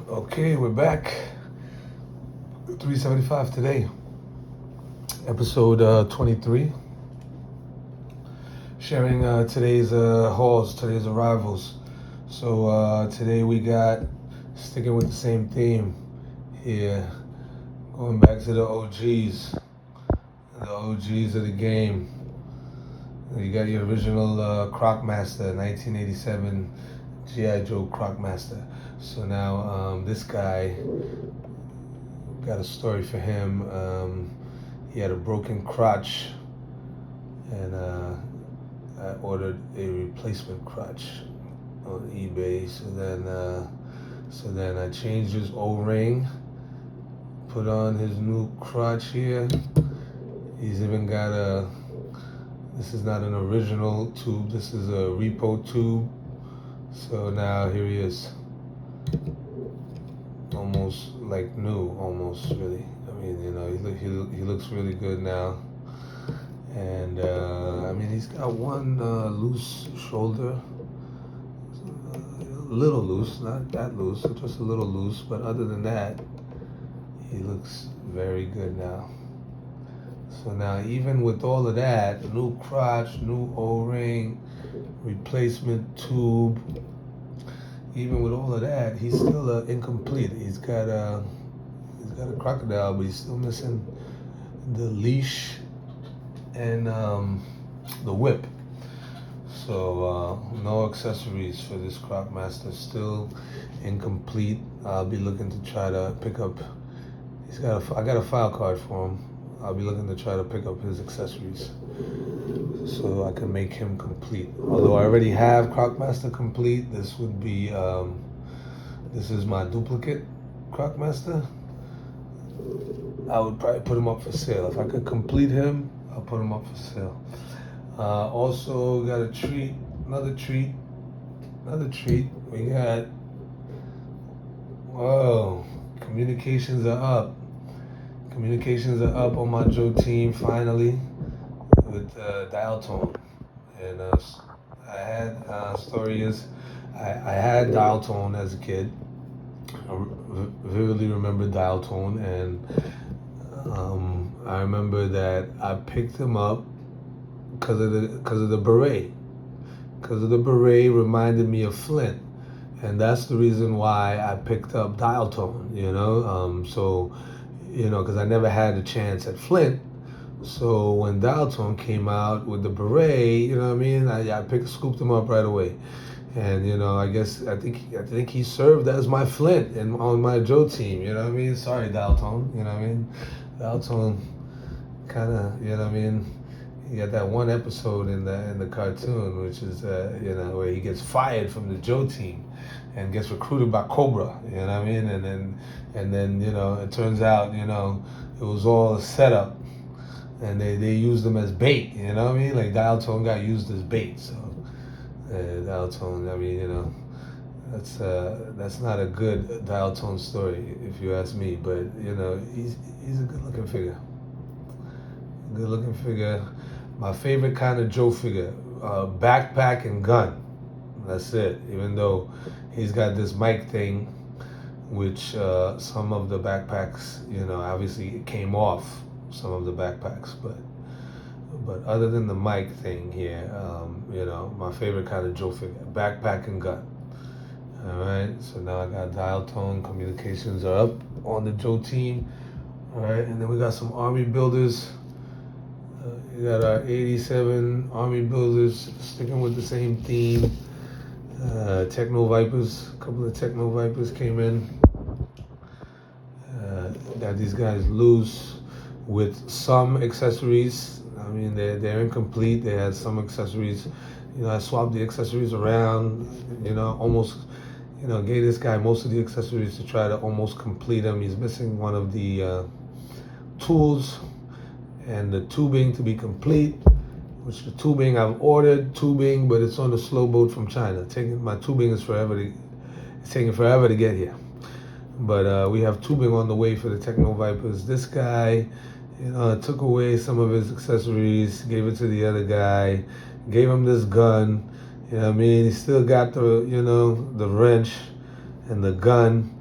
Okay, we're back. 375 today. Episode 23. Sharing today's hauls, today's arrivals. So today we got, sticking with the same theme here, going back to the OGs of the game. You got your original Crocmaster, 1987 G.I. Joe Crocmaster. So now this guy, got a story for him. He had a broken crotch, and I ordered a replacement crotch on eBay. So then I changed his O-ring, put on his new crotch here. He's even got a. This is not an original tube. This is a repo tube. So now here he is, almost like new, almost really. I mean, he looks really good now, and I mean, he's got one loose shoulder, a little loose, not that loose, just a little loose. But other than that, he looks very good now. So now, even with all of that, new crotch, new O-ring, replacement tube, even with all of that, he's still incomplete. He's got a crocodile, but he's still missing the leash and the whip. So no accessories for this Crocmaster. Still incomplete. I'll be looking to try to pick up. I got a file card for him. I'll be looking to try to pick up his accessories so I can make him complete. Although I already have Crocmaster complete, this would be this is my duplicate Crocmaster. I would probably put him up for sale. If I could complete him, I'll put him up for sale. Also got a treat, another treat. We got, whoa, communications are up. Communications are up on my Joe team finally with dial tone. And I had, story is, I had dial tone as a kid. I vividly remember dial tone, and I remember that I picked him up because of the beret. Because of the beret reminded me of Flint, and that's the reason why I picked up dial tone. Because I never had a chance at Flint. So when dial tone came out with the beret, you know what I mean, I scooped him up right away. And I think he served as my Flint and on my Joe team. You know what I mean? Sorry, Dalton. You know what I mean? Dalton kind of. You know what I mean? He got that one episode in the cartoon, which is where he gets fired from the Joe team and gets recruited by Cobra. You know what I mean? And then it turns out it was all a setup, and they used him as bait. You know what I mean? Like Dial Tone got used as bait. So Dial Tone, I mean, that's not a good Dial Tone story if you ask me. But he's a good looking figure. Good looking figure. My favorite kind of Joe figure, backpack and gun. That's it. Even though he's got this mic thing, which some of the backpacks, obviously it came off some of the backpacks, but other than the mic thing here, my favorite kind of Joe figure, backpack and gun. All right. So now I got dial tone. Communications are up on the Joe team. All right, and then we got some Army builders. We got our 87 Army builders sticking with the same theme. Techno Vipers, a couple of Techno Vipers came in. Got these guys loose with some accessories. I mean, they're incomplete. They had some accessories. I swapped the accessories around. Almost. Gave this guy most of the accessories to try to almost complete him. He's missing one of the tools and the tubing to be complete, which the tubing I've ordered tubing, but it's on the slow boat from China. My tubing is it's taking forever to get here. But we have tubing on the way for the Techno Vipers. This guy, took away some of his accessories, gave it to the other guy, gave him this gun. You know what I mean? He still got the wrench and the gun.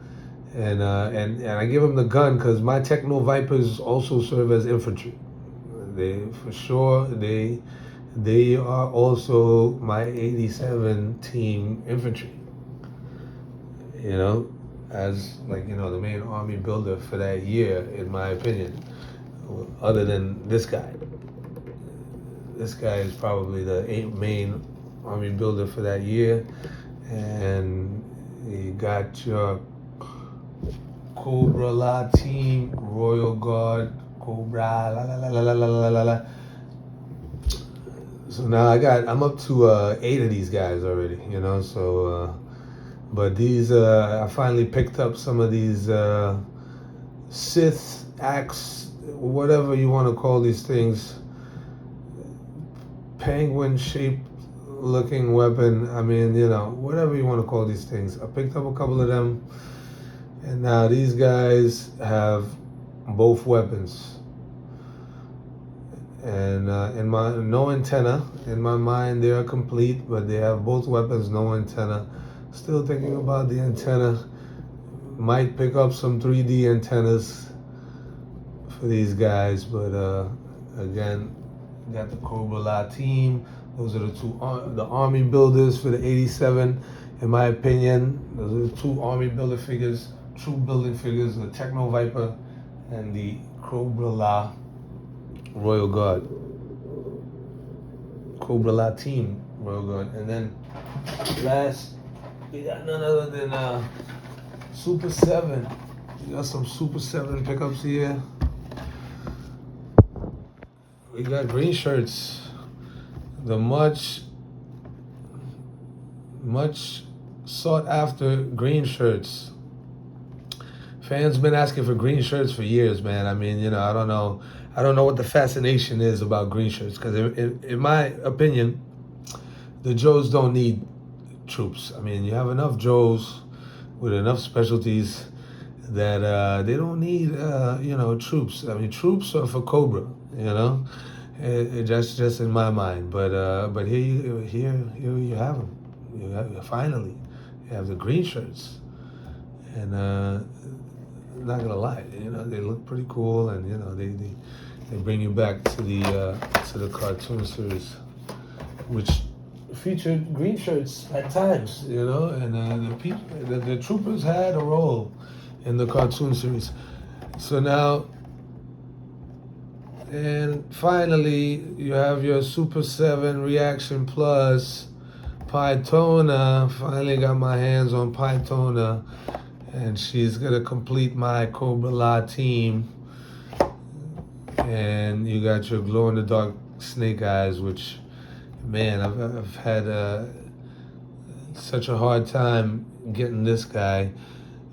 and I give him the gun because my Techno Vipers also serve as infantry. They for sure they are also my 87 team infantry. You know, as like the main army builder for that year, in my opinion. Other than this guy, this guy is probably the main army builder for that year, and you got your Cobra La team, Royal Guard, Cobra la la la la la la la la. So now I'm up to 8 of these guys already, so but these I finally picked up some of these Sith axe, whatever you want to call these things, penguin shaped looking weapon. I mean, whatever you want to call these things. I picked up a couple of them, and now these guys have both weapons. And no antenna. In my mind, they are complete, but they have both weapons, no antenna. Still thinking about the antenna. Might pick up some 3D antennas for these guys, but again, got the Cobra La team. Those are the army builders for the 87. In my opinion, those are the two army builder figures, true building figures: the Techno Viper and the Cobra La Royal Guard. Cobra La team Royal Guard. And then last, we got none other than Super 7. We got some Super 7 pickups here. We got green shirts. The much sought after green shirts. Fans been asking for green shirts for years, man. I mean, I don't know what the fascination is about green shirts, because in my opinion, the Joes don't need troops. I mean, you have enough Joes with enough specialties that they don't need troops. I mean, troops are for Cobra, just in my mind. But here you have them. Finally, you have the green shirts, and not gonna lie, they look pretty cool, and they bring you back to the cartoon series, which featured green shirts at times, and the troopers had a role in the cartoon series. So now, and finally, you have your Super 7 Reaction Plus Pythona. Finally got my hands on Pythona, and she's gonna complete my Cobra La team. And you got your glow-in-the-dark Snake Eyes, which, man, I've had such a hard time getting this guy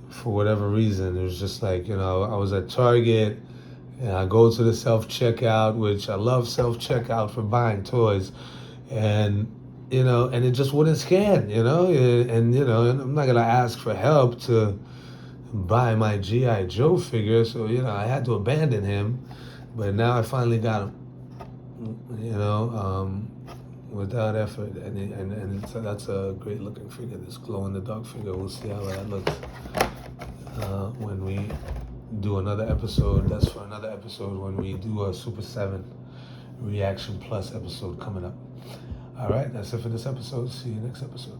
for whatever reason. It was just like, I was at Target, and I go to the self-checkout, which I love self-checkout for buying toys, and and it just wouldn't scan, and I'm not gonna ask for help to buy my G.I. Joe figure, so I had to abandon him. But now I finally got him, without effort, and that's a great looking figure. This glow in the dark figure. We'll see how that looks when we do another episode. That's for another episode when we do a Super 7 Reaction Plus episode coming up. All right, that's it for this episode. See you next episode.